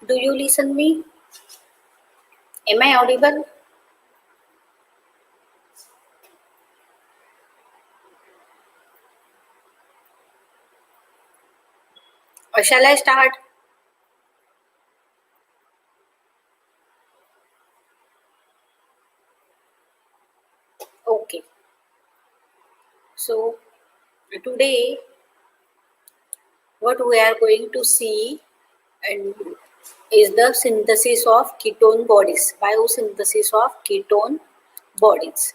Do you listen me? Am I audible? Or shall I start? Okay. So today what we are going to see and is the synthesis of ketone bodies, biosynthesis of ketone bodies.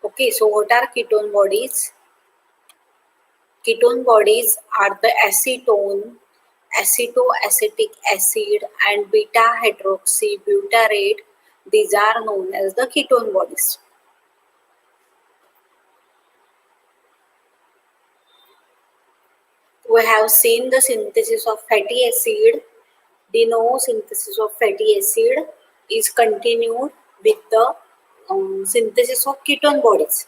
Okay, so what are ketone bodies? Ketone bodies are the acetone, acetoacetic acid and beta hydroxybutyrate. These are known as the ketone bodies. We have seen the synthesis of fatty acid. De novo synthesis of fatty acid is continued with the synthesis of ketone bodies.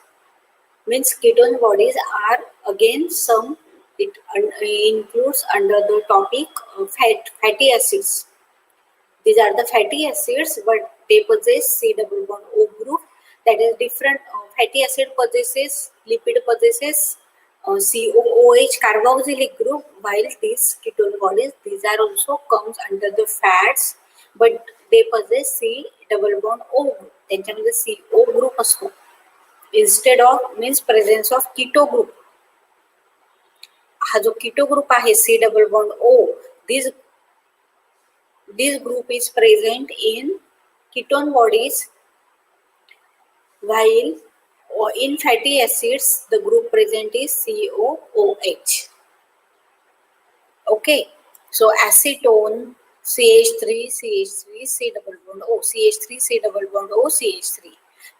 Means ketone bodies are again some, it includes under the topic fatty acids. These are the fatty acids, but they possess C double bond O group. That is different. Fatty acid possesses, lipid possesses COOH carboxylic group, while these ketone bodies, these are also comes under the fats, but they possess C double bond O group. त्यांच्यामध्ये CO group असतो. Instead of means presence of keto group. हा जो keto group आहे C double bond O, this group is present in ketone bodies, while in fatty acids the group present is COOH. Okay, so acetone, CH3, CH3, C double bond O, CH3, C double bond O, CH3.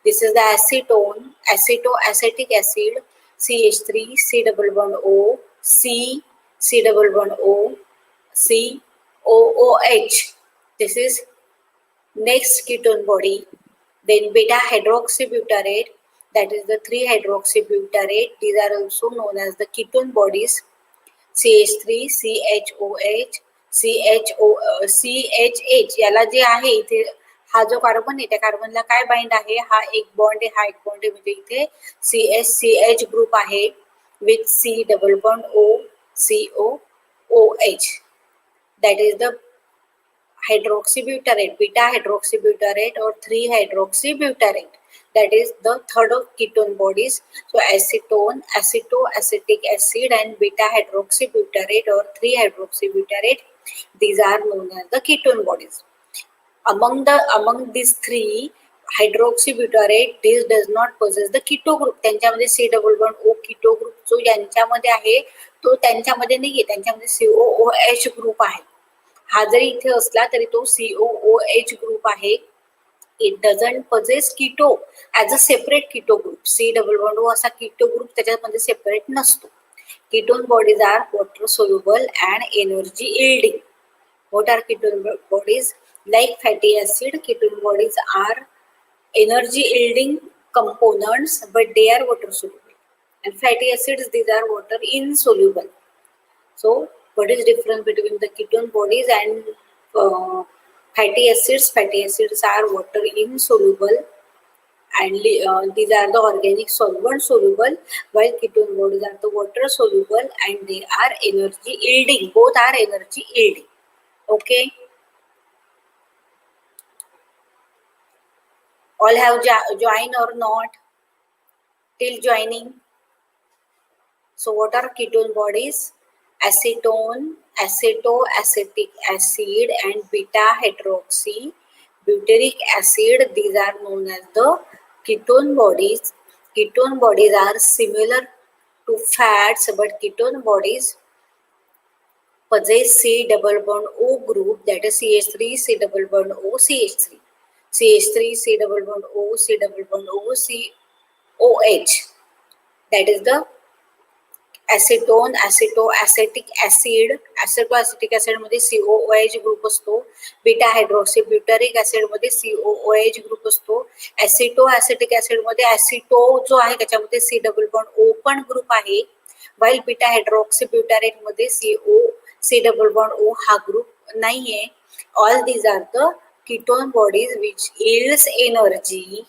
This is the acetone, acetoacetic acid, CH3, C double bond O, C double bond O, COOH. This is next ketone body. Then beta hydroxybutyrate, that is the 3-hydroxybutyrate. These are also known as the ketone bodies. CH3, CHOH, CHH. याला जे आहे इथे हा जो carbon आहे त्या कार्बनला काय bind आहे, हा एक बॉन्ड आहे, हा एक बॉन्ड आहे, म्हणजे इथे CH ग्रुप आहे with C double bond O, COOH. That is the hydroxybutyrate, beta hydroxybutyrate or 3-hydroxybutyrate. That is the third of ketone bodies. So acetone, acetoacetic acid and beta hydroxybutyrate or 3-hydroxybutyrate, these are known as the ketone bodies. Among these three, hydroxybutyrate, this does not possess the keto group. त्यांच्यामध्ये C double bond O keto group जो यांच्यामध्ये आहे तो त्यांच्यामध्ये नाहीये, त्यांच्यामध्ये COOH group आहे. हा जरी इथे असला तरी तो COOH ग्रुप आहे. It doesn't possess keto as a separate keto group. C double bond O असा keto group त्याच्यामध्ये सेपरेट नसतो. Ketone bodies are water soluble and energy yielding. What are ketone bodies? Like fatty acid, ketone bodies are energy yielding components, but they are water soluble. And fatty acids, these are water insoluble. So what is difference between the ketone bodies and fatty acids? Fatty acids are water insoluble and these are the organic solvent soluble, while ketone bodies are the water soluble and they are energy yielding. Both are energy yielding. Okay. All have joined or not till joining? So what are ketone bodies? Acetone, acetoacetic acid and beta hydroxy butyric acid, these are known as the ketone bodies. Ketone bodies are similar to fats, but ketone bodies possess C double bond O group, that is CH3, C double bond O, CH3. CH3, C double bond O, C double bond O, COH. That is the acetone, acetoacetic acid. acetoacetic acid मध्ये COOH group असतो. Beta हायड्रॉक्सीब्युटारिक acid मध्ये COOH group असतो. acetoacetic acid मध्ये ऍसिटो जो आहे त्याच्यामध्ये C double bond O पण group आहे. while बीटा हायड्रॉक्सीब्युटारेट मध्ये C डबल बॉन्ड O हा ग्रुप नाहीये. All these are the ketone bodies which yields energy,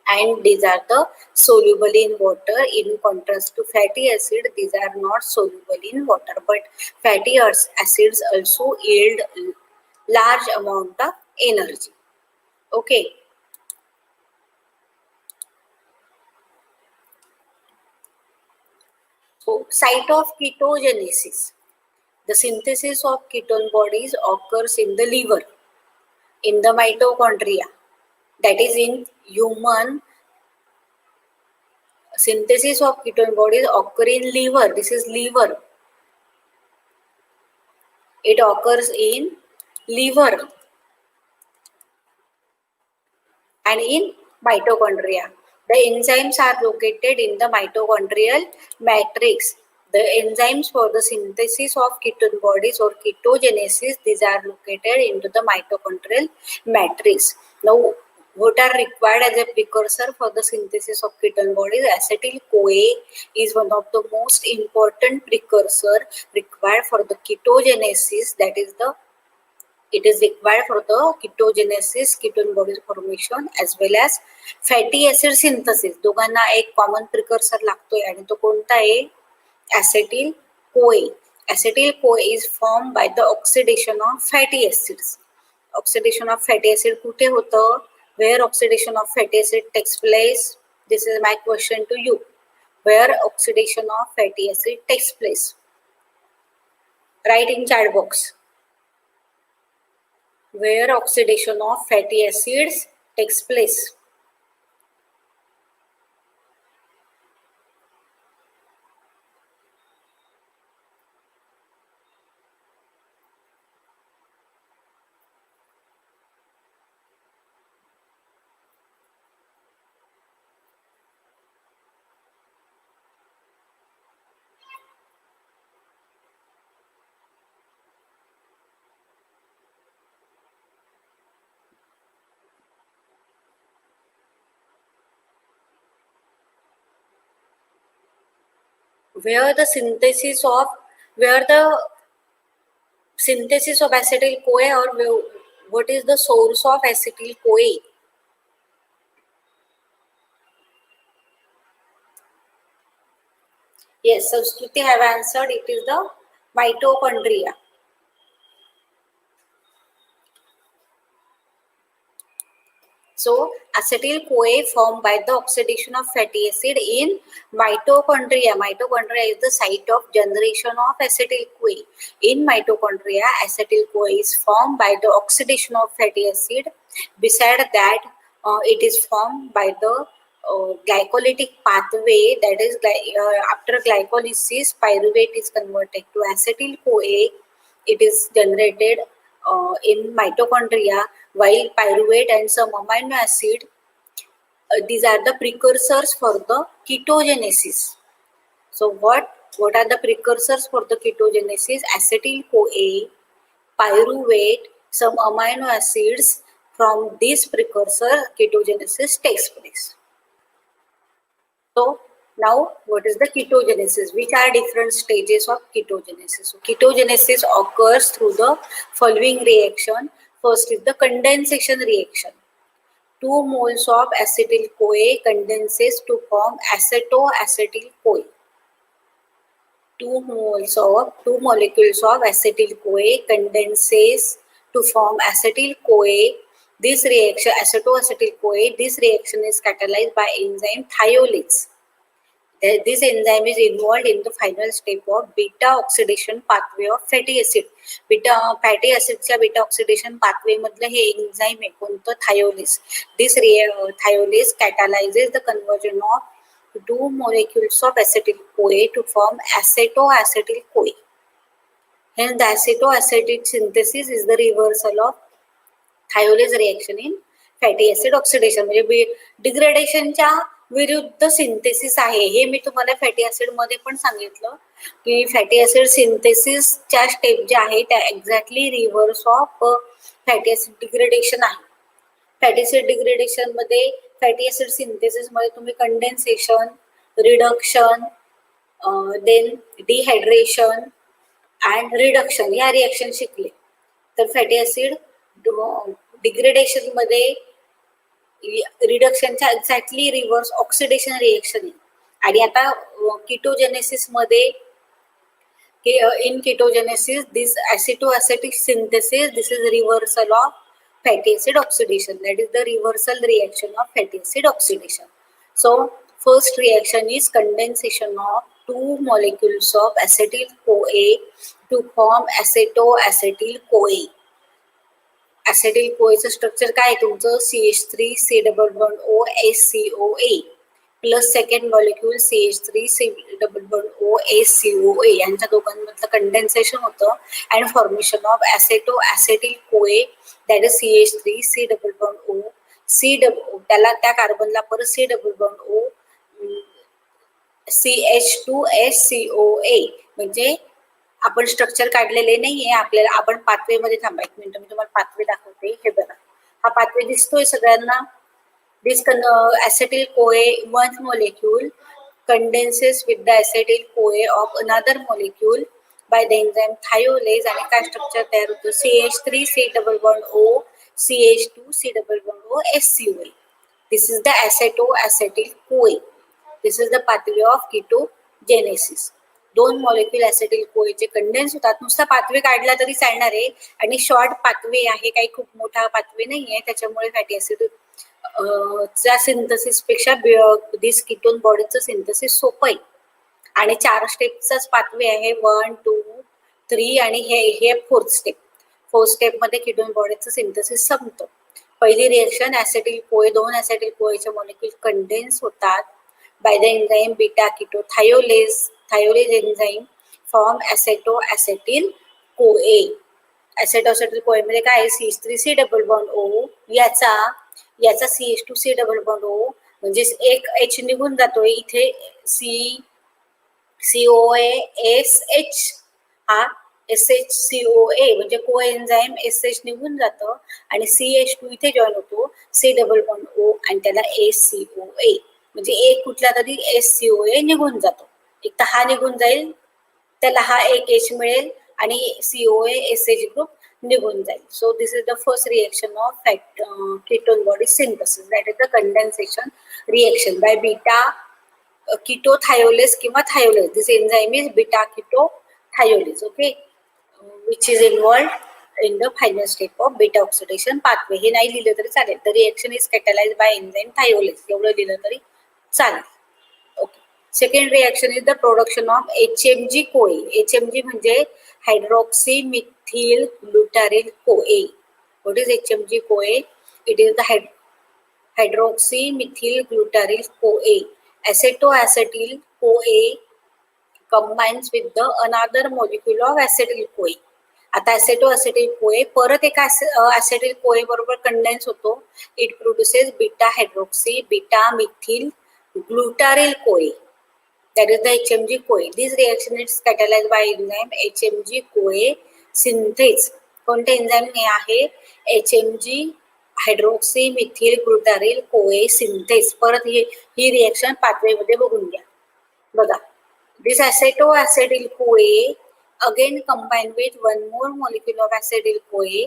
and these are the soluble in water. In contrast to fatty acid, these are not soluble in water, but fatty acids also yield large amount of energy. Okay. So, site of ketogenesis. The synthesis of ketone bodies occurs in the liver, in the mitochondria. That is, in human, synthesis of ketone bodies occur in liver. This is liver. It occurs in liver and in mitochondria. The enzymes are located in the mitochondrial matrix. The enzymes for the synthesis of ketone bodies or ketogenesis, these are located into the mitochondrial matrix. Now, what are required as a precursor for the synthesis of ketone bodies? Acetyl CoA is one of the most important precursor required for the ketogenesis, that is the it is required for the ketogenesis, ketone bodies formation, as well as fatty acid synthesis. दोघांना एक common precursor लागतोय आणि तो कोणता आहे? Acetyl CoA. Acetyl CoA is formed by the oxidation of fatty acids. Oxidation of fatty acid कुठे होतं? Where oxidation of fatty acid takes place? This is my question to you. Where oxidation of fatty acid takes place? Write in chat box. Where oxidation of fatty acids takes place. Where the synthesis of acetyl CoA, or what is the source of acetyl CoA? Yes, Shruti have answered. It is the mitochondria. So, acetyl CoA formed by the oxidation of fatty acid in mitochondria. Mitochondria is the site of generation of acetyl CoA. In mitochondria, acetyl CoA is formed by the oxidation of fatty acid. Besides that, it is formed by the glycolytic pathway. That is, after glycolysis, pyruvate is converted to acetyl CoA. It is generated in mitochondria, while pyruvate and some amino acid, these are the precursors for the ketogenesis. So what are the precursors for the ketogenesis? Acetyl CoA, pyruvate, some amino acids. From this precursor, ketogenesis takes place. So now, what is the ketogenesis? Which are different stages of ketogenesis? So, ketogenesis occurs through the following reaction. First is the condensation reaction. 2 moles of acetyl CoA condenses to form acetoacetyl CoA. 2 molecules of acetyl CoA condenses to form acetyl CoA. This reaction, acetoacetyl CoA, this reaction is catalyzed by enzyme thiolase. This enzyme is involved in the final step of beta oxidation pathway of fatty acid. Fatty acidच्या beta oxidation pathway मधलं हे enzyme आहे कोणतं? thiolase. This thiolase catalyzes the conversion of 2 molecules of acetyl CoA to form acetoacetyl CoA. Hence, the acetoacetate synthesis is the reversal of thiolase reaction in fatty acid oxidation. म्हणजे डिग्रेडेशनच्या विरुद्ध synthesis आहे. हे मी तुम्हाला fatty acid मध्ये पण सांगितलं की fatty acid सिंथेसिसच्या step ज्या आहेत त्या exactly reverse of fatty acid degradation आहे. फॅटी ऍसिड डिग्रेडेशन मध्ये फॅटी ऍसिड सिंथेसिस मध्ये तुम्ही condensation, reduction, then dehydration and reduction ह्या रिएक्शन शिकले. तर फॅटी ऍसिड डिग्रेडेशन मध्ये रिडक्शनच्या एक्झॅक्टली रिव्हर्स ऑक्सिडेशन रिएक्शन आहे. आणि आता किटोजेनेसिस मध्ये in ketogenesis this acetoacetic synthesis, this is reversal of fatty acid oxidation, that is the reversal reaction of fatty acid oxidation. So first reaction is condensation of two molecules of acetyl CoA to form acetoacetyl CoA. acetyl CoA चं structure काय आहे तुमचं CH3 double bond O SCOA plus second molecule CH3 double bond O SCOA यांच्या दोघांमधलं condensation होतं and formation of acetoacetyl CoA that is CH3 double bond O त्याला त्या कार्बनला परत C double bond O CH2SCOA म्हणजे आपण स्ट्रक्चर काढलेले नाहीये आपल्याला. आपण पाथवे मध्ये थांबा एक मिनिट, मी तुम्हाला पाथवे दाखवते. हे बघा, हा पाथवे दिसतोय सगळ्यांना. दिस acetyl CoA one molecule condenses with the acetyl CoA of another molecule by the enzyme thiolase आणि काय स्ट्रक्चर तयार होतं CH3 double bond O CH2 double bond O SCOA. This is the acetoacetyl CoA. This is the pathway of ketogenesis. दोन molecule ऍसिटिल कोए चे condense होतात. नुसता pathway काढला तरी चालणार आहे आणि शॉर्ट पाथवे आहे, काही खूप मोठा पाथवे नाहीये, त्याच्यामुळे फॅटी ऍसिड च्या सिंथेसिस पेक्षा दिस कीटोन बॉडीचं सिंथेसिस सोपं आहे. आणि 4 स्टेपचाच पाथवे आहे 1 2 3 आणि हे फोर्थ स्टेप. फोर्थ स्टेप मध्ये कीटोन बॉडीचं सिंथेसिस संपतं. पहिली रिएक्शन ऍसिटिल कोए, दोन ऍसिटिल कोएचे मॉलिक्युल कंडेन्स होतात by the enzyme beta thiolase enzyme form acetoacetyl CoA. acetoacetyl CoA मध्ये काय आहे CH3 डबल बॉन्ड O याचा CH2 डबल बॉन्ड O म्हणजे एक H निघून जातोय इथे COA SH हा SHCOA म्हणजे कोएन्झाइम SH निघून जातं आणि CH2 इथे जॉईन होतो C डबल बॉन्ड O आणि त्याला SCOA म्हणजे एक कुठला तरी SCOA निघून जातो. एक तर हा निघून जाईल, त्याला हा एक H मिळेल आणि COA SH ग्रुप निघून जाईल. So this is the first reaction of ketone body synthesis, that is the condensation reaction by beta ketothiolase किंवा thiolase. This enzyme is beta ketothiolase, okay, which is involved in the final step of beta oxidation pathway. हे नाही लिहिलं तरी चालेल. The reaction is catalyzed by enzyme thiolase. एवढं लिहिलं तरी चालेल. Okay. Second reaction is the production of HMG CoA. HMG म्हणजे hydroxy methyl glutaryl CoA. What is HMG CoA? It is the hydroxy methyl glutaryl CoA. Acetoacetyl CoA combines with the another molecule of acetyl CoA. आता acetoacetyl CoA परत एका acetyl CoA बरोबर condense होतो. It produces beta hydroxy beta methyl glutaryl CoA. That is the HMG CoA. This reaction is catalyzed by enzyme HMG CoA synthase. कोणते enzyme हे आहे HMG hydroxy methyl glutaryl CoA synthase. परत ही reaction pathway मध्ये बघून घ्या. बघा, this acetoacetyl CoA again combined with one more molecule of acetyl CoA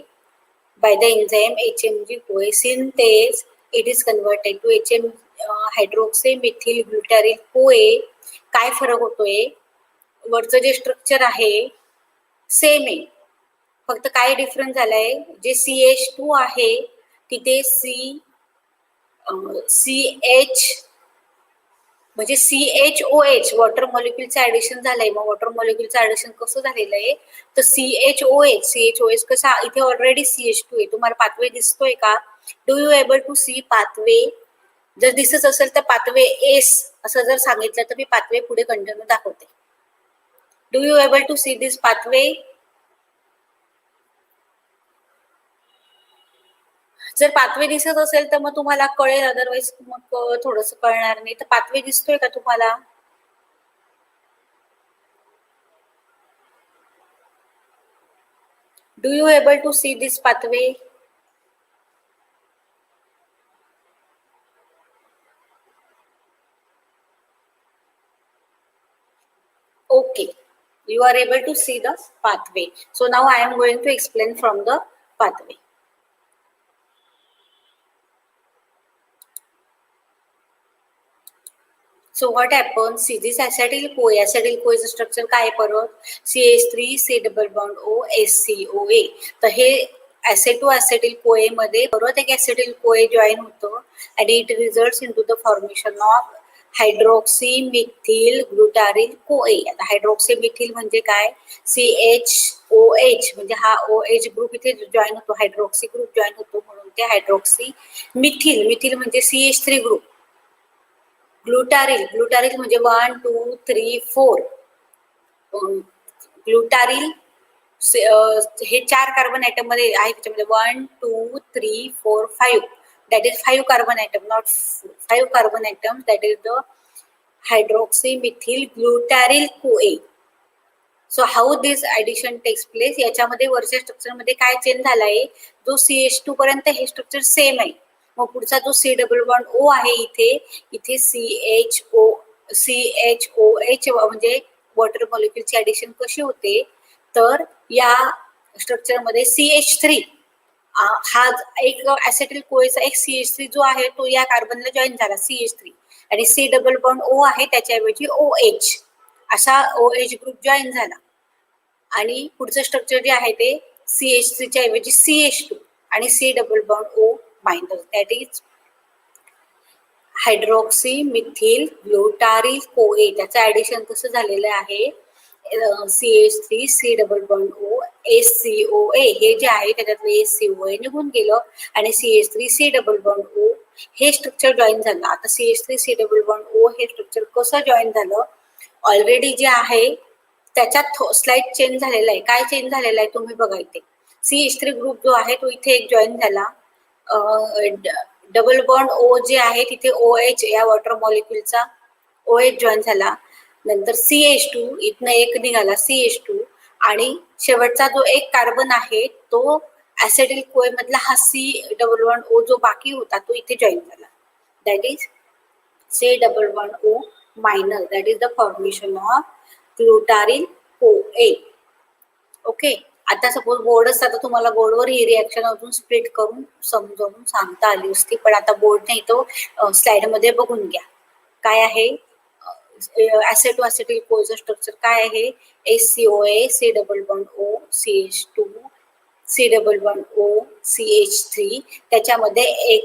by the enzyme HMG CoA synthase. It is converted to hydroxy methyl glutaryl CoA. काय फरक होतोय, वरचं जे स्ट्रक्चर आहे सेम आहे, फक्त काय डिफरन्स झालाय, जे CH2 आहे तिथे CH म्हणजे CHOH वॉटर मॉलिक्युलचं ऍडिशन झालंय. मग वॉटर मॉलिक्युलचं ऍडिशन कसं झालेलं आहे तर CHOH कसा, इथे ऑलरेडी CH2 आहे. तुम्हाला पाथवे दिसतोय का? Do you able to see pathway? जर दिसत असेल तर पाथवे एस असं जर सांगितलं तर मी पाथवे पुढे कंटिन्यू दाखवते. Do you able to see this pathway? जर पाथवे दिसत असेल तर मग तुम्हाला कळेल, अदरवाईज मग थोडस कळणार नाही. तर पाथवे दिसतोय का तुम्हाला? Do you able to see this pathway? You are able to see the pathway. So now I am going to explain from the pathway. So what happens? See, this acetyl CoA structure काय परत CH3 C double bond O SCOA. तर हे acetoacetyl CoA मध्ये परत एक acetyl CoA join होतं and it results into the formation of हायड्रॉक्सीमिथिल glutaryl CoA. आता हायड्रॉक्सीमिथिल म्हणजे काय? CHOH म्हणजे हा OH ग्रुप इथे जॉइन होतो, हायड्रॉक्सी ग्रुप जॉइन होतो म्हणून ते हायड्रॉक्सी मिथिल म्हणजे CH3 ग्रुप. ग्लुटारिल म्हणजे 1 2 3 4 ग्लुटारिल हे 4 कार्बन ॲटम मध्ये आहे, त्याच्यामध्ये 1 2 3 4 5 that is 5 carbon atom, not 5 carbon atom, that is the hydroxymethyl glutaryl CoA. So how this addition takes place, याच्यामध्ये वरच्या स्ट्रक्चर मध्ये काय चेंज झालाय, जो CH2 पर्यंत हे स्ट्रक्चर सेम आहे, मग पुढचा जो C डबल बॉन्ड O आहे इथे CHOH म्हणजे वॉटर मॉलिक्युलची ऍडिशन कशी होते, तर या स्ट्रक्चर मध्ये CH3 हा एक ऍसेटिल कोएचा एक CH3 जो आहे तो या कार्बनला जॉईन झाला CH3 आणि C डबल बॉन्ड O आहे त्याच्याऐवजी OH असा OH ग्रुप जॉईन झाला आणि पुढचं स्ट्रक्चर जे आहे ते CH3 च्या ऐवजी CH2 आणि C double bond O minus, that is hydroxymethyl glutaryl CoA. त्याचं ऍडिशन कसं झालेलं आहे, CH3 C double bond O SCOA हे जे आहे त्याच्यातलं SCOA निघून गेलं आणि CH3 C double bond O हे स्ट्रक्चर जॉईन झालं. आता CH3 C double bond O हे स्ट्रक्चर कसं जॉईन झालं, ऑलरेडी जे आहे त्याच्यात स्लाइड चेंज झालेला आहे. काय चेंज झालेला आहे तुम्ही बघा, इथे CH3 ग्रुप जो आहे तो इथे एक जॉईन झाला, डबल बॉन्ड O जे आहे तिथे OH या वॉटर मॉलिक्युलचा OH जॉईन झाला, नंतर CH2 इथनं एक निघाला CH2 आणि शेवटचा जो एक कार्बन आहे तो ऍसिडिल कोए मधला हा C डबल बॉन्ड O जो बाकी होता तो इथे जॉईन झाला, that is C double bond O minus, that is the formation of glutaryl CoA. Okay, आता सपोज बोर्ड असता तर तुम्हाला बोर्डवर ही रिॲक्शन अजून स्प्लिट करून समजावून सांगता आली असती, पण आता बोर्ड नाही, तो स्लाइड मध्ये बघून घ्या काय आहे. ऍसेटोएसिटिल कोएचं स्ट्रक्चर काय आहे, SCOA C double bond O CH2 C double bond O CH3, त्याच्यामध्ये एक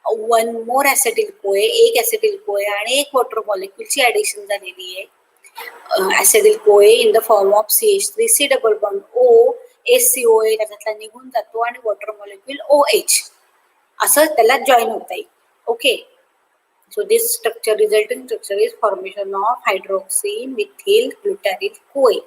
वन मोर ऍसेटिल कोए, एक ऍसेटिल कोए आणि एक वॉटर मॉलिक्युलची ऍडिशन झालेली आहे. ऍसिडिल कोए in the form of CH3 C double bond O SCOA त्याच्यातला निघून जातो आणि वॉटर मॉलिक्युल OH असं त्याला जॉईन होता येईल. Okay, so this structure, resulting structure is formation of hydroxymethyl glutaryl CoA.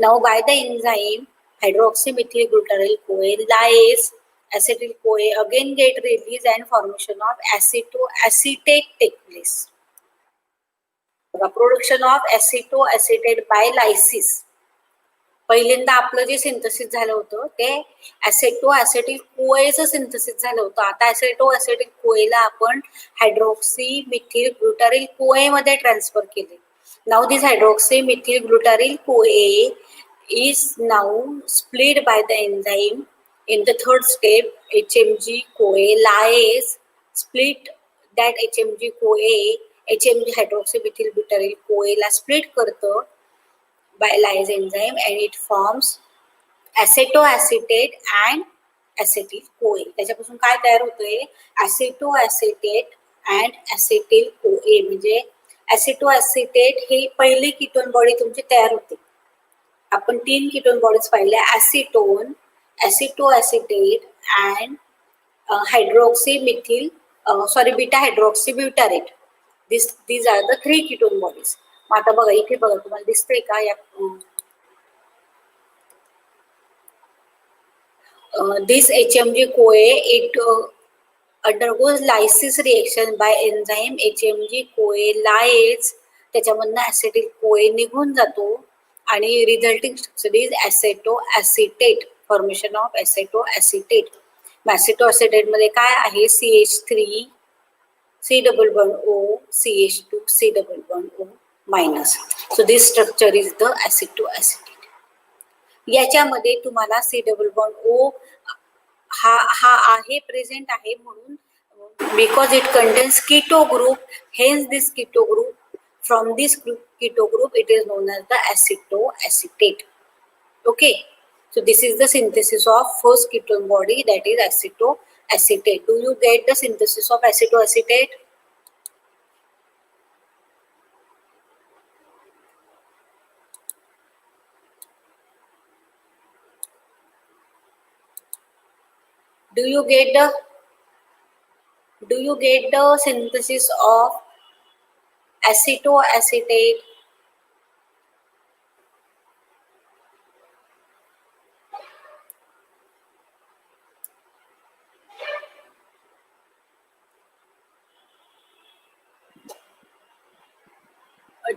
Now by the enzyme hydroxymethyl glutaryl CoA lyase acetyl CoA again get released and formation of acetoacetate take place. Production of acetoacetate by lysis. पहिल्यांदा आपलं जे synthesis झालं होतं ते ऍसेटोएसिटिल कोएचं synthesis झालं होतं. आता ऍसेटोएसिटिल कोएला आपण हायड्रॉक्सीमिथिल ग्लुटारिल कोए मध्ये ट्रान्सफर केले. नाउ दिस हायड्रॉक्सीमिथिल ग्लुटारिल कोए is now split by the enzyme in the third step. HMG CoA lyase split that HMG CoA HMG hydroxymethyl butyryl CoA ला split करतं by lyase enzyme and it forms acetoacetate and acetyl CoA. त्याच्यापासून काय तयार होतंय, acetoacetate and acetyl CoA म्हणजे acetoacetate हे पहिली ketone body तुमची तयार होते. आपण 3 कीटोन बॉडीज पाहिले, acetone, acetoacetate and hydroxymethyl beta hydroxy butyrate. these are the 3 ketone bodies. मग आता बघा इथे बघा तुम्हाला दिसतंय का, या this HMG CoA it undergoes lysis reaction by enzyme HMG CoA lyase, त्याच्यामधनं ऍसिटिल कोए निघून जातो आणि resulting structure is acetoacetate, formation of acetoacetate. Acetoacetate मध्ये काय आहे, CH3 C double bond O CH2 C double bond O minus. So this structure is the acetoacetate. याच्यामध्ये तुम्हाला C डबल बॉन्ड O हा आहे प्रेझेंट आहे म्हणून because it contains keto group, hence this keto group, from this keto group it is known as the acetoacetate. Okay, so this is the synthesis of first ketone body, that is acetoacetate. Do you get the synthesis of acetoacetate? Do you get the synthesis of acetoacetate?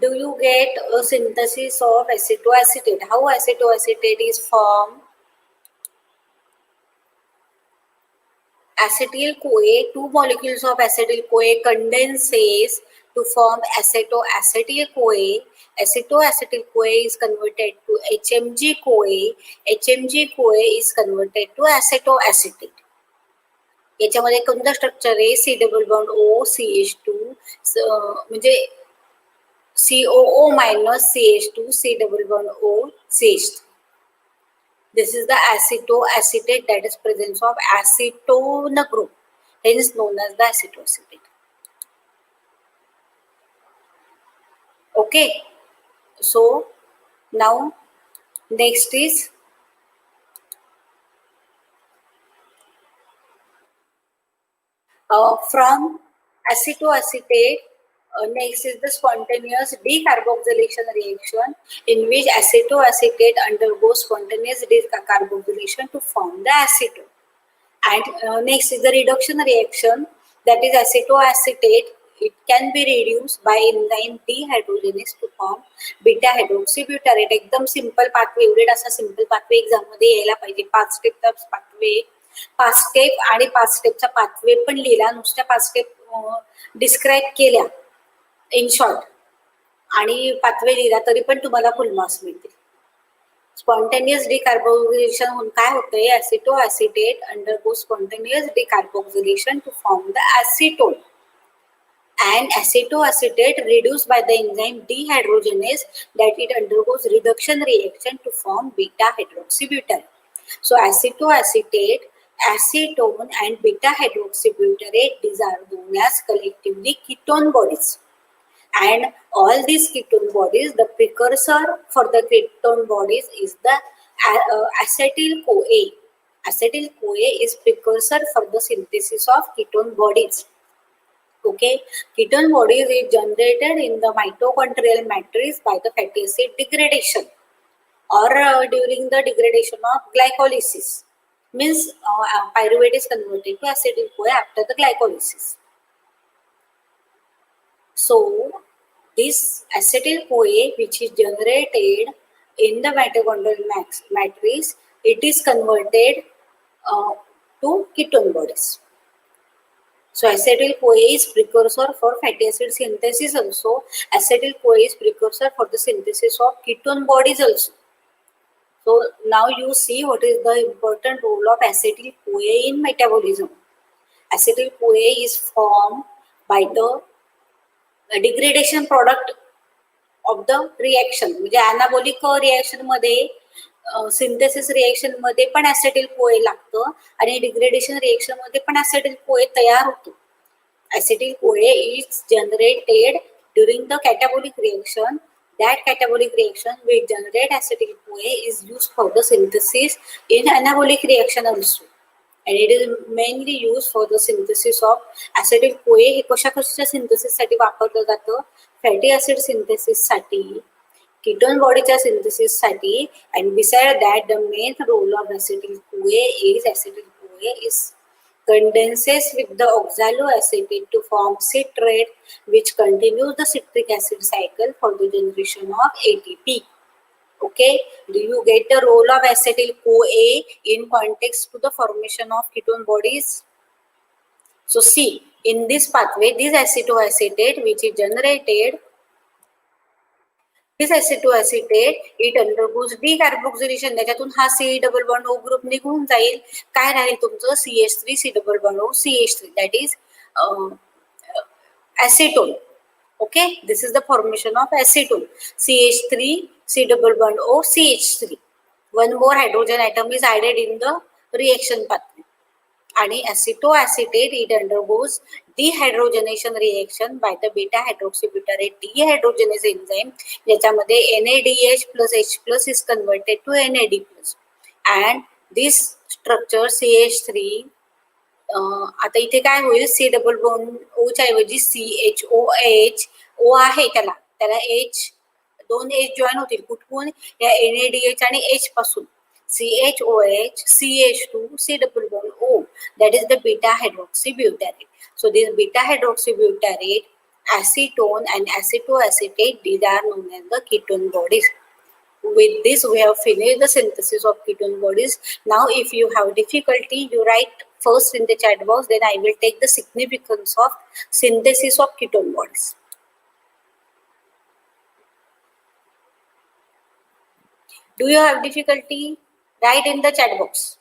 Do you get a synthesis of acetoacetate? How acetoacetate is formed? Acetyl CoA, two molecules of acetyl CoA condenses to form acetoacetyl CoA. Acetoacetyl CoA is converted to HMG CoA. HMG CoA is converted to acetoacetate. याच्यामध्ये कोणतं structure आहे? C double bond O CH2 म्हणजे COO minus CH2 C double bond O CH3. This is the acetoacetate, that is presence of acetone group, hence known as the acetoacetate. Okay, so now next is from acetoacetate. Next is the spontaneous decarboxylation reaction, in which acetoacetate undergoes spontaneous decarboxylation to form the acetone. And next is the reduction reaction, that is acetoacetate. It can be reduced by enzyme dehydrogenase to form beta hydroxybutyrate. एकदम simple pathway, एवढे असा simple pathway exam मध्ये यायला पाहिजे. 5 स्टेपचा pathway, 5 step आणि 5 स्टेपचा pathway पण लिहिला, नुसत्या 5 स्टेप डिस्क्राईब केल्या इन शॉर्ट आणि पाथवे लिहिला तरी पण तुम्हाला फुल मार्क्स मिळतील. स्पॉन्टेनियस डिकार्बोक्सिलेशन होऊन काय होतंय? acetoacetate undergoes spontaneous decarboxylation to form the acetone, and acetoacetate reduced by the enzyme dehydrogenase, that it undergoes reduction reaction to form beta hydroxybutyrate. So acetoacetate, acetone and beta hydroxybutyrate, these are known as collectively ketone bodies. And all these ketone bodies, the precursor for the ketone bodies is the acetyl CoA. Acetyl CoA is precursor for the synthesis of ketone bodies. Okay, ketone bodies is generated in the mitochondrial matrix by the fatty acid degradation or during the degradation of glycolysis. Means pyruvate is converted to acetyl CoA after the glycolysis. So this acetyl CoA, which is generated in the mitochondrial matrix, it is converted to ketone bodies. So acetyl CoA is precursor for fatty acid synthesis also. Acetyl CoA is precursor for the synthesis of ketone bodies also. So now you see what is the important role of acetyl CoA in metabolism. Acetyl CoA is formed by the degradation product of the reaction. म्हणजे अनाबॉलिक reaction मध्ये, synthesis reaction मध्ये पण ऍसिटिल कोए लागतं आणि degradation reaction मध्ये पण ऍसिटिल कोए तयार होतो. Acetyl CoA is generated during the catabolic reaction. That catabolic reaction will generate acetyl CoA is used for the synthesis in anabolic reaction also. And it is mainly used for the synthesis of acetyl CoA. हे कशा synthesis साठी वापरलं जातं? Fatty acid synthesis साठी, ketone बॉडीच्या synthesis साठी. and beside that the main role of acetyl CoA is condenses with the oxaloacetate to form citrate, which continues the citric acid cycle for the generation of ATP. Okay, do you get the role of acetyl CoA in context to the formation of ketone bodies? So see, in this pathway, this acetoacetate which is generated This acetoacetate, it undergoes decarboxylation. त्याच्यातून हा C double bond O group निघून जाईल. काय राहील तुमचं CH3 C double bond O CH3, that is acetone. Okay, this is the formation of acetone. CH3 C double bond O CH3. One more hydrogen atom is added in the reaction pathway. आणि acetoacetate, it undergoes dehydrogenation reaction by the beta hydroxybutyrate dehydrogenase enzyme, ज्याच्यामध्ये NADH plus H plus is converted to NAD plus, and this structure CH3, आता इथे काय होईल, C double bond O च्या ऐवजी CHOH O आहे, त्याला H, दोन H जॉईन होतील कुठून, या NADH आणि H पासून, CHOH CH2 C double bond O, that is the beta hydroxybutyrate. So this beta hydroxybutyrate, acetone and acetoacetate, these are known as the ketone bodies. With this we have finished the synthesis of ketone bodies. Now if you have difficulty, you write first in the chat box, then I will take the significance of synthesis of ketone bodies. Do you have difficulty? Write in the chat box.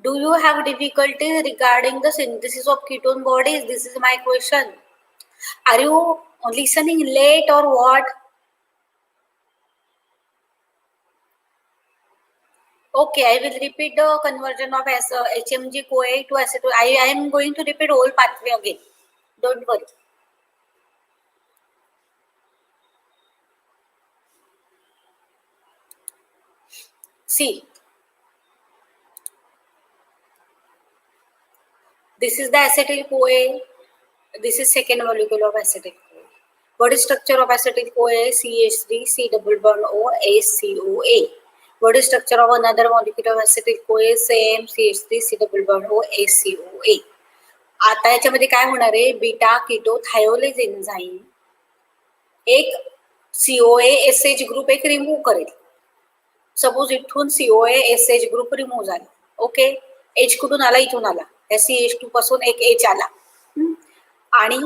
Do you have difficulties regarding the synthesis of ketone bodies? This is my question. Are you listening late or what? Okay, I will repeat the conversion of HMG CoA to acetone. I am going to repeat whole pathway again. Don't worry. See, this is the acetyl CoA. This is second molecule of acetyl CoA. What is structure of acetyl CoA? CH3 C double bond O ACOA. What is structure of another molecule of acetyl CoA? Same CH3 C double bond O ACOA. आता याच्यामध्ये काय होणार आहे, beta keto थायोलेज enzyme एक CoA SH group एक remove करेल. Suppose इथून CoA SH group remove झाला. ओके, H कुठून आला, इथून आला, CH2 पासून एक H आला, आणि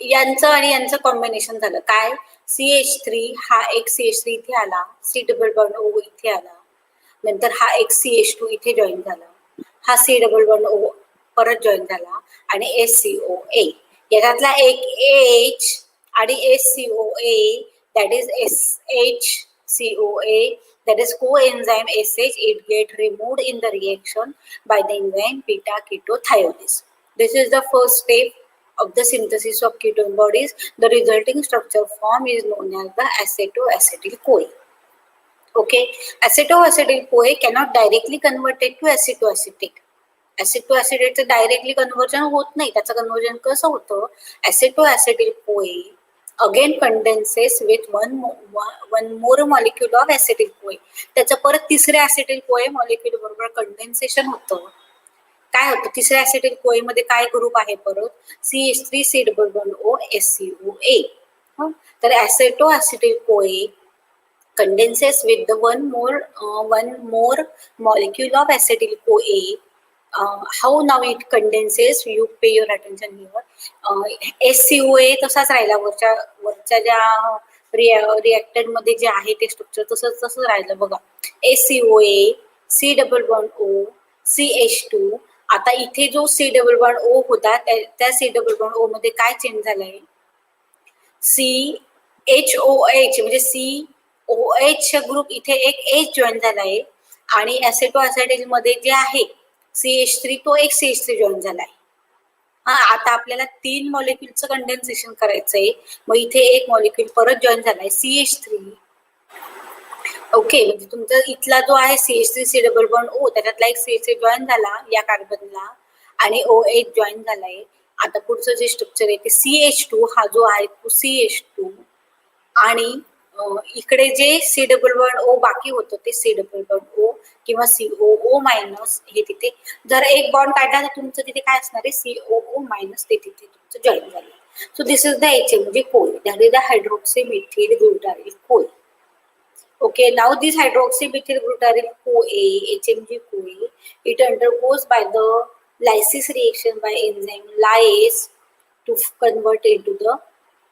यांचं कॉम्बिनेशन झालं. काय, CH3 हा एक CH3 इथे आला, C डबल बॉन्ड O इथे आला, नंतर हा एक CH2 इथे जॉईन झाला, हा C डबल बॉन्ड O परत जॉईन झाला, आणि SCOA, याच्यातला एक H आणि SCOA, that is SHCOA, that is coenzyme SH, it get removed in the reaction by the enzyme beta ketothiolase. This is the first step of the synthesis of ketone bodies. The resulting structure form is known as the acetoacetyl CoA. Okay, acetoacetyl CoA cannot directly convert it to acetoacetate. acetoacetate directly conversion होत नाही. त्याचं conversion कसं होतं, acetoacetyl CoA again condenses with one more molecule of acetyl CoA. त्याचं परत तिसऱ्या acetyl CoA molecule बरोबर condensation होतं. काय होतं, तिसऱ्या acetyl CoA मध्ये काय ग्रुप आहे, परत CH3 C double bond O SCOA. तर acetoacetyl CoA condenses with the one more molecule of acetyl CoA. How now it condenses, you pay your attention here. SCOA तसाच राहिला, वरच्या ज्या रिएक्टेड मध्ये जे आहे ते स्ट्रक्चर तसंच राहिलं बघा. SCOA C double bond O CH2. आता इथे जो C डबल बॉन्ड O होता, त्या C डबल बॉन्ड O मध्ये काय चेंज झालंय, CHOH म्हणजे COH ग्रुप इथे एक H जॉईन झालाय, आणि ऍसेटोअॅसिटाइल मध्ये जे आहे CH3 तो एक CH3 जॉईन झालाय. आता आपल्याला 3 मॉलिक्यूलचं कंडेन्सेशन करायचंय, मग इथे एक मॉलिक्यूल परत जॉईन झालाय CH3. ओके, म्हणजे तुमचा इथला जो आहे CH3 C double bond O, त्याच्यातला एक CH3 जॉईन झाला या कार्बनला, आणि OH जॉईन झालाय. आता पुढचं जे स्ट्रक्चर आहे ते CH2, हा जो आहे तो CH2 आणि इकडे जे C++ बाकी होतं ते C++ किंवा COO मायनस हे तिथे जर एक बॉन्ड काढला तर तुमचं तिथे काय असणार आहे COO मायनस ते तिथे तुमचं जॉईन झालं. So this is the HMG CoA, that is the hydroxymethyl butyryl CoA. Okay, now this hydroxymethyl butyryl CoA, HMG CoA, it undergoes by the lysis reaction by enzyme lyase to convert into the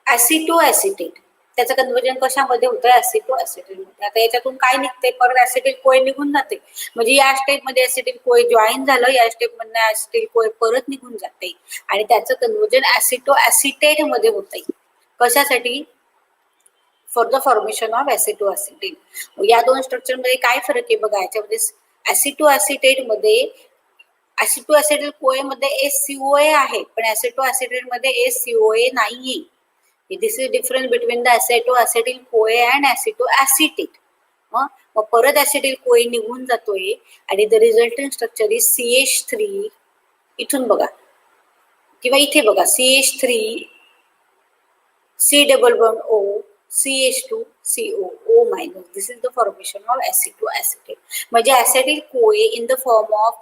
acetoacetate. त्याचं conversion कशामध्ये होतं ऍसिटोएसिटेट मध्ये. आता याच्यातून काय निघते परत ऍसिटिल कोए निघून जाते. म्हणजे या स्टेप मध्ये ऍसिटिल कोए जॉईन झालं, या स्टेप मध्ये ऍसिटिल कोए परत निघून जाते आणि त्याचं कन्वर्जन ऍसिटोएसिटेट मध्ये होते. कशासाठी? For the formation of acetoacetate. या दोन स्ट्रक्चर मध्ये काय फरक आहे बघा. याच्यामध्ये ऍसिटोएसिटेट मध्ये ऍसिटोएसिटिल कोए मध्ये SCOA आहे पण ऍसिटोएसिटेट मध्ये SCOA नाहीये. This is difference between the acetoacetyl CoA and acetoacetate. मग परत acetyl CoA निघून जातोय आणि the resulting structure is CH3. इथून बघा किंवा इथे बघा CH3 C++O CH2 COO minus. This is the formation of acetoacetate. म्हणजे acetyl CoA in the form of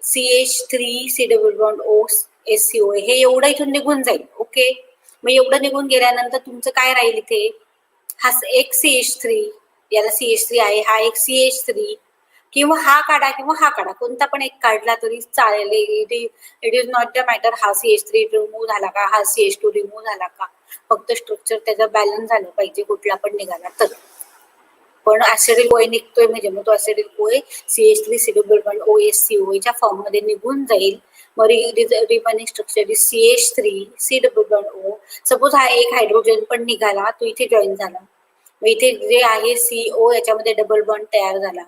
CH3 C++O SCOA हे एवढं इथून निघून जाईल. ओके, मग एवढं निघून गेल्यानंतर तुमचं काय राहील इथे? हा एक CH3, याला CH3 आहे, हा एक CH3 किंवा हा काढा किंवा हा काढा, कोणता पण एक काढला तरी चालेल. It is not the matter हा CH3 रिमूव्ह झाला का, हा CH2 रिमूव्ह झाला का, फक्त स्ट्रक्चर त्याचा बॅलन्स झालं पाहिजे कुठला पण निघाला तर. पण ऍसिडिल कोए निघतोय म्हणजे मग तो ऍसिडिल कोए CH3 C++O SCOA च्या फॉर्म मध्ये निघून जाईल. मग remaining structure is CH3 C++O. Suppose हा एक हायड्रोजन पण निघाला, तो इथे जॉईन झाला, मग इथे जे आहे CO याच्यामध्ये डबल बॉन्ड तयार झाला,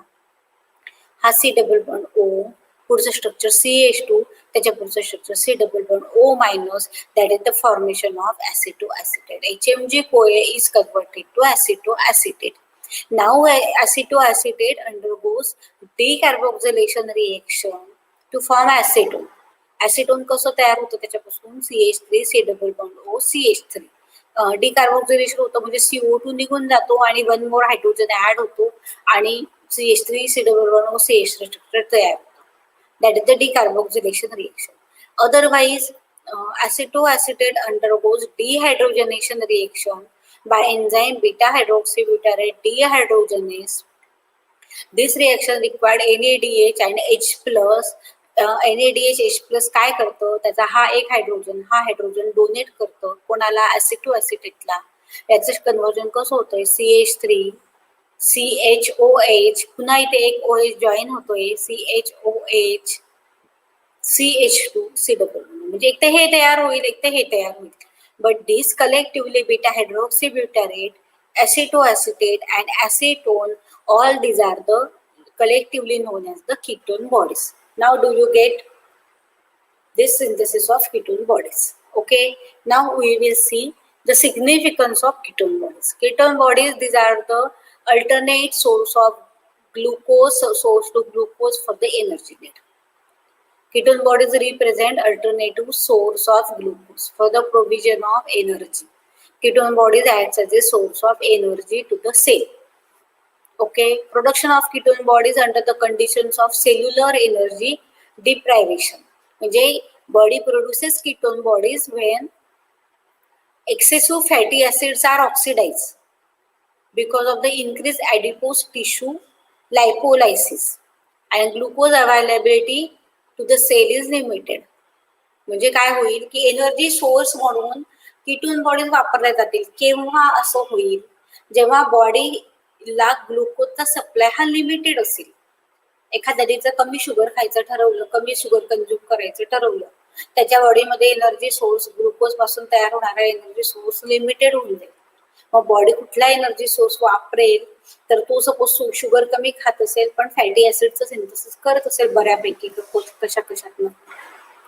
हा C++O, पुढचं स्ट्रक्चर CH2, त्याच्या पुढचं structure C++O minus, that is the formation of acetoacetate. HMG CoA is converted to acetoacetate. Now acetoacetate undergoes decarboxylation reaction to form acetone. Acetone कसं तयार होतं त्याच्यापासून CH3 C++O CH3. डिकार्बोक्सिलेशन होतं म्हणजे CO2 निघून जातो आणि वन मोर हायड्रोजन ऍड होतो आणि CH3 C++O CH3 स्ट्रक्चर तयार होतं. That is the decarboxylation reaction. Otherwise acetoacetate undergoes dehydrogenation reaction by enzyme beta hydroxybutyrate dehydrogenase. This reaction required NADH and H+. NADH H+ काय करतं, त्याचा हा एक हा हायड्रोजन डोनेट करतं कोणाला, ऍसिटोएसिटेटला. याचं कन्वर्जन कसं होतंय CH3 CHOH, पुन्हा इथे एक OH जॉईन होतोय CHOH CH2 C++. म्हणजे एक तर हे तयार होईल, एक तर हे तयार होईल. But these collectively beta hydroxybutyrate, acetoacetate and acetone, all these are the collectively known as the ketone bodies. Now do you get this synthesis of ketone bodies? Okay, now we will see the significance of ketone bodies. Ketone bodies, these are the alternate source of glucose, source to glucose for the energy need. Ketone bodies represent alternative source of glucose for the provision of energy. Ketone bodies acts as a source of energy to the cell. Okay, production of ketone bodies under the conditions of cellular energy deprivation. म्हणजे body produces ketone bodies when excessive fatty acids are oxidized because of the increased adipose tissue lipolysis and glucose availability to the cell is limited. म्हणजे काय होईल की energy source म्हणून ketone bodies वापरल्या जातील. केव्हा असं होईल? जेव्हा बॉडीला ग्लुकोजचा सप्लाय हा लिमिटेड असेल. एखाद्याचं कमी शुगर खायचं ठरवलं, कमी शुगर कंझ्युम करायचं ठरवलं, त्याच्या बॉडीमध्ये एनर्जी सोर्स ग्लुकोज पासून तयार होणारा एनर्जी सोर्स लिमिटेड होऊन जाईल. मग बॉडी कुठला एनर्जी सोर्स वापरेल तर तो सपोज शुगर कमी खात असेल पण फॅटी ऍसिडचं सिंथेसिस करत असेल बऱ्यापैकी कशातनं,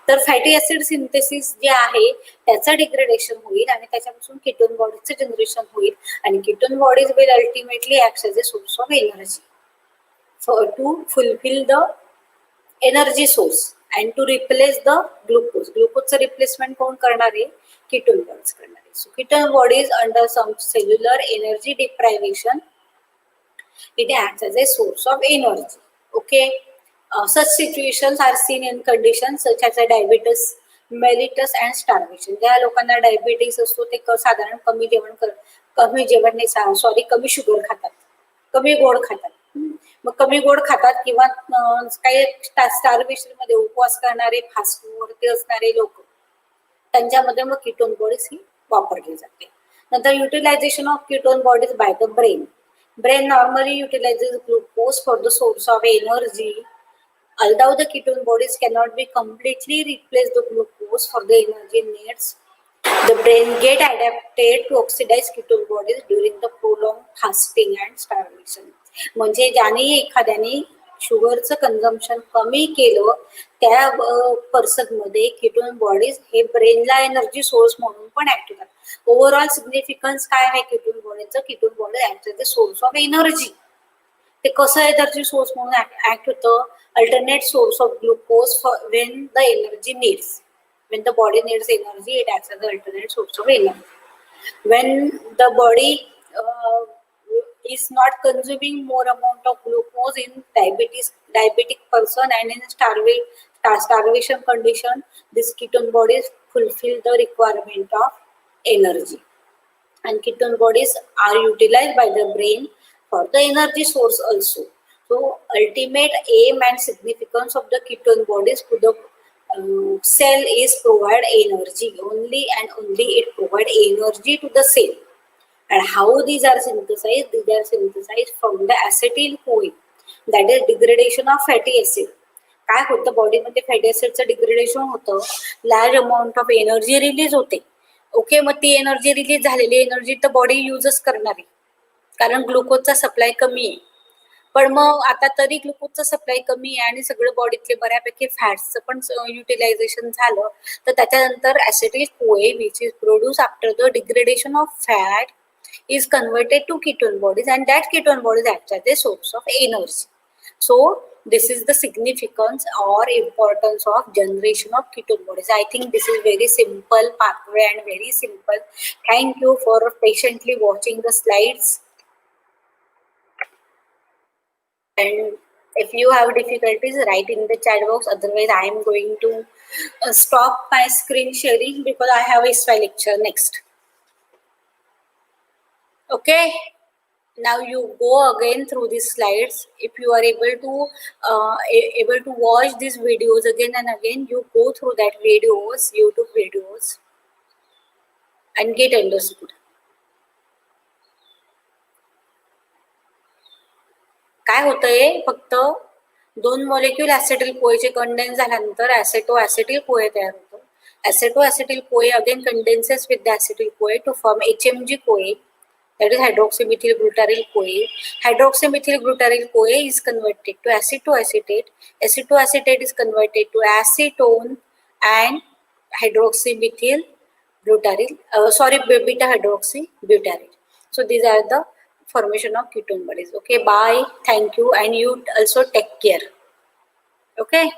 तर फॅटी ऍसिड सिंथेसिस जे आहे त्याचं डिग्रेडेशन होईल आणि त्याच्यापासून कीटोन बॉडीजचं जनरेशन होईल आणि ketone bodies will ultimately act as a source of energy to fulfil the energy source and to replace the glucose. Glucoseचं replacement कोण करणार आहे? Ketone bodies करणार आहे. So ketone bodies under some cellular energy deprivation, it acts as a source of energy. Okay, such situations are seen in conditions such as a diabetes mellitus and starvation. ज्या लोकांना diabetes असतो ते साधारण कमी जेवण नाही सॉरी कमी sugar खातात, कमी गोड खातात. मग कमी गोड खातात किंवा काही स्टार्वेशन मध्ये उपवास करणारे, फास्ट फूड वरती असणारे लोक, त्यांच्यामध्ये मग कीटोन बॉडीज ही वापरली जाते. नंतर utilisation of ketone bodies by the brain. Brain normally utilizes glucose for the source of energy. Although the ketone bodies cannot be completely replace the glucose for the energy needs, the brain get adapted to oxidize ketone bodies during the prolonged fasting and starvation. म्हणजे ज्याने एखाद्याने शुगरचं consumption कमी केलं त्या person मध्ये ketone bodies हे ब्रेनला energy source म्हणून पण ऍक्ट होतात. ओव्हरऑल सिग्निफिकन्स काय आहे कीटोन बॉडीचं? Ketone body act as a source of energy. ते कसं एनर्जी सोर्स म्हणून ऍक्ट होतं? Alternate source of glucose when the energy needs. When the body needs energy, it acts as the alternate source of energy. When the body is not consuming more amount of glucose in diabetic person and in starvation condition, these ketone bodies fulfill the requirement of energy. And ketone bodies are utilized by the brain for the energy source also. So ultimate aim and significance of the ketone bodies to the cell is provide energy. Only and only it provide energy to the cell. And how these are synthesized? These are synthesized from the acetyl CoA, that is degradation of fatty acid. काय होतं बॉडीमध्ये fatty ऍसिडचं degradation होतं, large amount of energy release होते. Okay, मग ती energy release झालेली energy तर body युजच करणार आहे कारण ग्लुकोजचा सप्लाय कमी आहे. पण मग आता तरी ग्लुकोजचा सप्लाय कमी आहे आणि सगळं बॉडीतले बऱ्यापैकी फॅट्सचं पण युटिलायझेशन झालं, तर त्याच्यानंतर ऍसिटिल कोए which is produce after the degradation of fat is converted to ketone bodies, and that ketone bodies act as a source of energy. So this is the significance or importance of generation of ketone bodies. I think this is very simple pathway and very simple. Thank you for patiently watching the slides. And if you have difficulties, write in the chat box. Otherwise, I am going to stop my screen sharing because I have a SY lecture next. Okay, now you go again through these slides. If you are able to watch these videos again and again, you go through that videos, YouTube videos, and get understood. काय होतंय, फक्त दोन molecule ऍसिटिल कोएचे condense झाल्यानंतर ऍसेटोएसिटिल कोए तयार होतो. ऍसेटोएसिटिल कोए again condenses with the ऍसिटिल कोए टू फॉर्म HMG कोए, that is hydroxymethyl glutaryl CoA. Hydroxymethyl glutaryl CoA is converted to acetoacetate. Acetoacetate is converted to acetone and hydroxymethyl glutaryl, beta hydroxybutyrate. So these are the formation of ketone bodies. Okay, bye, thank you, and you also take care. Okay.